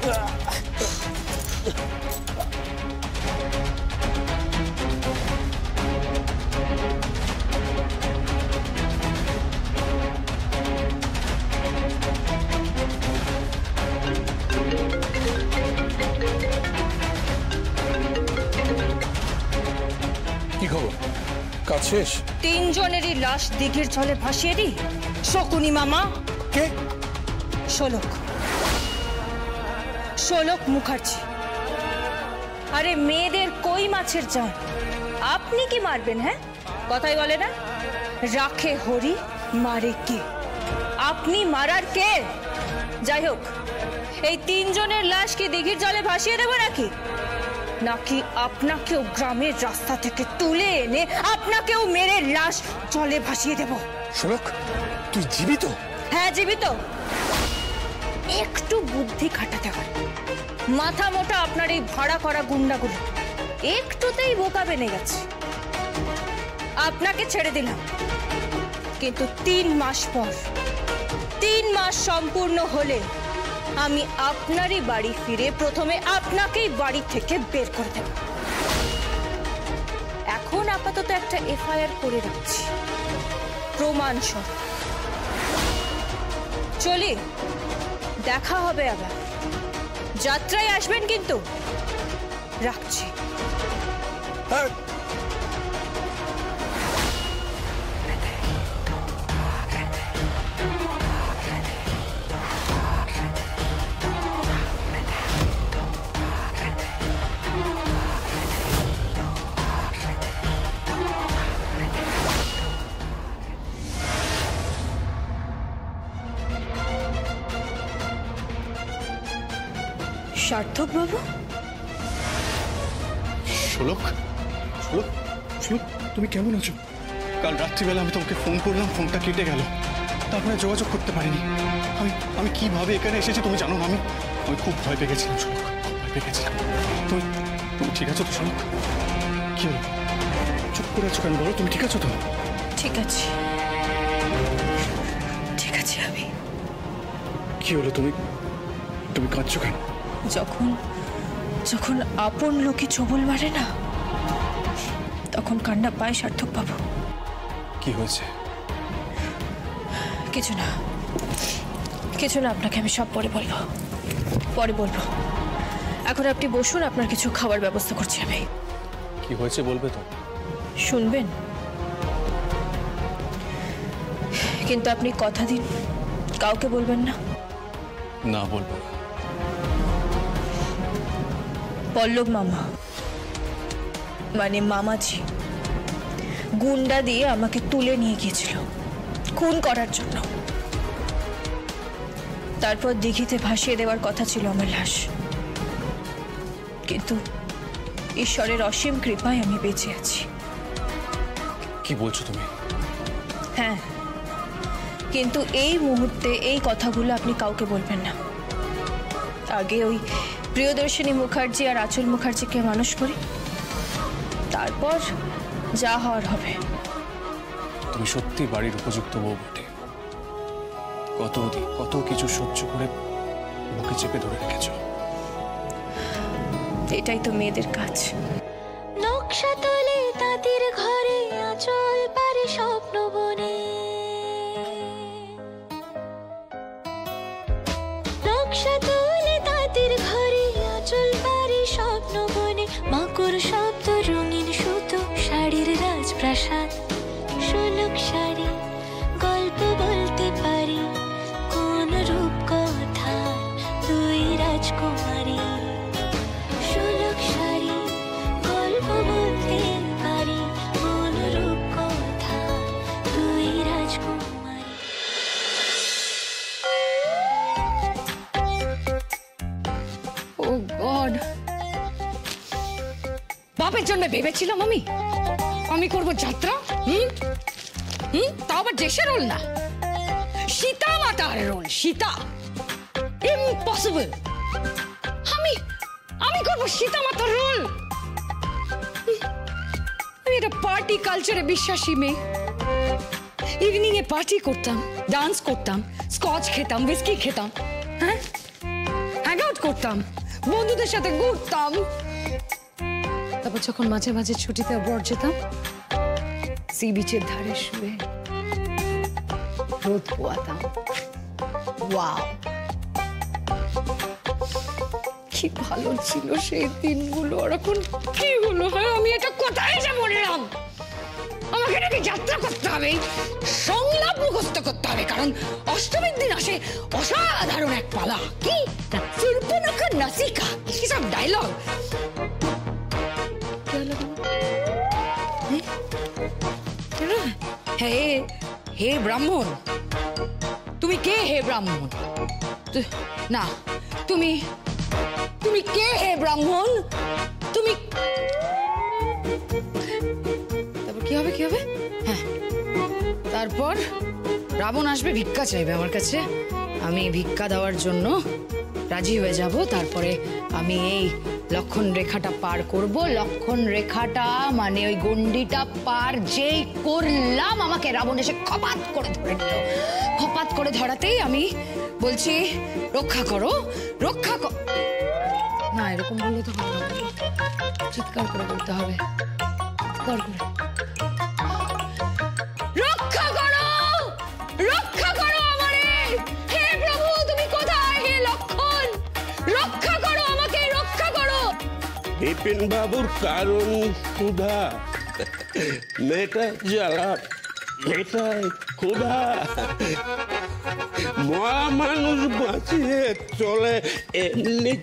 কি খবর? কাজ শেষ? তিনজনেরই লাশ দিঘির জলে ভাসিয়ে দি শকুনি মামা। কে? শোলক মুখার্জি। আরে মেয়েদের কই মাছের জান, আপনি কি মারবেন? হ্যাঁ, কথাই বলে না, রাখে হরি মারে কে। আপনি মারার কে? যাই হোক, এই তিনজনের লাশ কি দিঘির জলে ভাসিয়ে দেবো নাকি আপনাকেও গ্রামের রাস্তা থেকে তুলে এনে আপনাকেও মেরে লাশ জলে ভাসিয়ে দেব? শোলক, তুই জীবিত? হ্যাঁ জীবিত। একটু বুদ্ধি খাটাতে হয়। মাথা মোটা আপনার এই ভাড়া করা গুন্ডাগুলো একটুতেই বোকা বেনে গেছে। আপনাকে ছেড়ে দিলাম, কিন্তু 3 মাস পর, 3 মাস সম্পূর্ণ হলে আমি আপনারই বাড়ি ফিরে প্রথমে আপনাকেই বাড়ি থেকে বের করে দেব। এখন আপাতত একটা এফআইআর করে রাখছি প্রমাণ স্বরূপ। চলি, দেখা হবে আবার। যাত্রায় আসবেন কিন্তু। রাখছি। সার্থক বাবু। শোলক, শোলক, শোলক, তুমি কেমন আছো? কাল রাত্রিবেলা আমি তোমাকে ফোন করলাম, ফোনটা কেটে গেল, তারপরে যোগাযোগ করতে পারিনি। আমি কিভাবে এখানে এসেছি তুমি জানো না। আমি খুব ভয় পেয়ে গেছিলাম শোলক, খুব ভয় পেয়ে গেছিলাম। তুমি ঠিক আছো তো শোলক? কি হলো, চুপ করে আছো কেন? বলো, তুমি ঠিক আছো তো? ঠিক আছে, ঠিক আছে। আমি কি হলো, তুমি কাঁদছো কেন? যখন আপন লোকে চবল মারে না, তখন কান্না পায় সার্থক বাবু। কি হয়েছে? কিছু না, আপনাকে আমি সব পরে বলবো। এখন আপনি বসুন, আপনার কিছু খাবার ব্যবস্থা করছি আমি। কি হয়েছে বলবে তো? শুনবেন, কিন্তু আপনি কথা দিন কাউকে বলবেন না। না, বলবো না। পল্লব মামা, মানে মামাজি, গুন্ডা দিয়ে আমাকে তুলে নিয়ে গিয়েছিল খুন করার জন্য। তারপর দিঘিতে ভাসিয়ে দেওয়ার কথা ছিল আমার লাশ, কিন্তু ঈশ্বরের অসীম কৃপায় আমি বেঁচে আছি। কি বলছো তুমি? হ্যাঁ, কিন্তু এই মুহূর্তে এই কথাগুলো আপনি কাউকে বলবেন না। আগে ওই প্রিয়দর্শিনী মুখার্জি আর আঁচল মুখার্জিকে মানুষ করি, তারপর যা হওয়ার হবে। তুমি সত্যি বাড়ির উপযুক্ত বউ বটে। কত কিছু সহ্য করে বুকে চেপে ধরে রেখেছো। এটাই তো মেয়েদের কাজ। নকশা তোলে তাঁতির ঘরে, আঁচল পারে স্বপ্ন বনে। নকশা তোলে তাঁতির ঘরে, আঁচল পারে স্বপ্ন বনে। মাকুর শব্দ, রঙিন সুতো, শাড়ির রাজপ্রাসাদ। শোলক শাড়ি, গল্প বলতে পারি কোন রূপ কথা, দুই রাজকুমারী। শোলক শাড়ি, গল্প বলতে পারি কোন রূপ কথা, দুই রাজকুমারী। ও গড, বাপের জন্য ভেবেছিলাম আমি করব যাত্রা। তাও আবার দেশের রোল না, সীতা মাতার রোল। সীতা, ইম্পসিবল। আমি করব সীতা মাতার রোল। আমি একটা পার্টি কালচারে বিশ্বাসী মেয়ে। ইভিনিং এ পার্টি করতাম, ডান্স করতাম, স্কচ খেতাম, উইস্কি খেতাম, হ্যাঁ, হ্যাং আউট করতাম, বন্ধুদের সাথে ঘুরতাম। তারপর যখন মাঝে মাঝে ছুটিতে অব্রড যেতাম, সি বিচের ধারে শুয়ে রোদ পোয়াতাম। ওয়াও, কি ভালো ছিল সেই দিনগুলো। আর এখন কি হলো? হ্যাঁ, আমি এটা কোথায় এসে বললাম? আমাকে নাকি যাত্রা করতে হবে, সংলাপ মুখস্থ করতে হবে, কারণ অষ্টমীর দিন আসে অসাধারণ এক পালা। কি সুর্পনখা নাসিকা, কি সব ডায়লগ। হে হে ব্রাহ্মণ, তুমি কে? হে ব্রাহ্মণ না, তুমি তুমি কে? হে ব্রাহ্মণ, তুমি। তারপর কি হবে? কি হবে? হ্যাঁ, তারপর রাবণ আসবে, ভিক্ষা চাইবে আমার কাছে। আমি ভিক্ষা দেওয়ার জন্য রাজি হয়ে যাব। তারপরে আমি এই লক্ষণ রেখাটা পার করব। লক্ষণ রেখাটা মানে ওই গন্ডিটা পার যেই করলাম, আমাকে রাবণ এসে খপাত করে ধরে নিল। খপাত করে ধরাতেই আমি বলছি, রক্ষা করো, রক্ষা করো। না, এরকম বললে তো হবে না, চিৎকার করে বলতে হবে, চিৎকার করে, রক্ষা করো, রক্ষা করো আমারে। হে প্রভু, তুমি কোথায়? হে লক্ষণ, রক্ষা করো আমাকে, রক্ষা করো। বিপিন বাবুর কারণ ক্ষুধা, মেয়েটা জ্বালা, মেয়েটাই ক্ষুধা। মরা মানুষ বাঁচিয়ে চলে এমনি